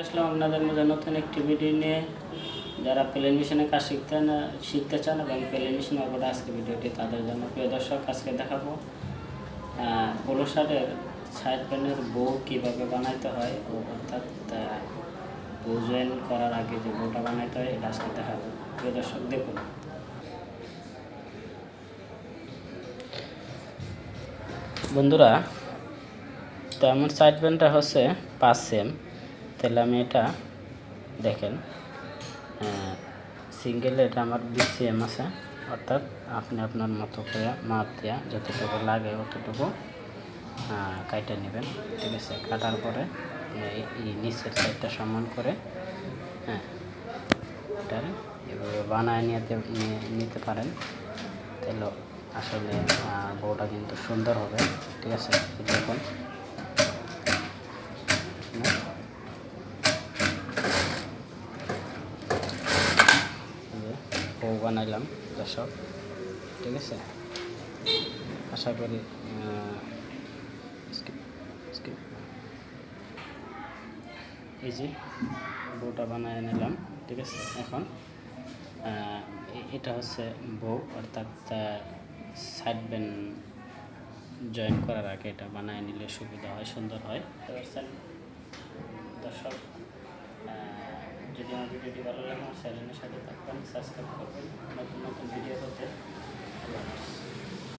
আসলাম আপনাদের মধ্যে নতুন একটি ভিডিও নিয়ে। যারা প্লেন মেশিনে কাজ শিখতে চান এবং প্লেন মেশিন অবটা আজকে ভিডিওটি তাদের জন্য। প্রিয় দর্শক, আজকে দেখাবো পোলো শার্টের সাইড প্যানের বউ কীভাবে বানাইতে হয়, অর্থাৎ বউ জয়েন করার আগে যে বউটা বানাইতে হয় এটা আজকে দেখাবো। প্রিয় দর্শক, দেখুন। বন্ধুরা, তো আমার সাইড প্যানটা হচ্ছে 5 সেম। তাহলে আমি এটা দেখেন, সিঙ্গেল এটা আমার 20 cm আছে, অর্থাৎ আপনি আপনার মতো করে মাপ দেওয়া যতটুকু লাগে অতটুকু কাইটা নেবেন। ঠিক আছে, কাটার পরে এই নিচের সাইডটা সমান করে এটা এভাবে বানায় নিতে পারেন। তাহলে আসলে বউটা কিন্তু সুন্দর হবে। ঠিক আছে, দেখুন বউ বানাইলাম দর্শক। ঠিক আছে, আশা করি এই যে বউটা বানিয়ে নিলাম। ঠিক আছে, এখন এটা হচ্ছে বউ, অর্থাৎ সাইড ব্যান্ড জয়েন করার আগে এটা বানিয়ে নিলে সুবিধা হয়, সুন্দর হয়। দর্শক, যদি আমার ভিডিওটি ভালো লাগে আমার চ্যানেলের সাথে থাকবেন, সাবস্ক্রাইব করবেন নতুন নতুন ভিডিও করতে।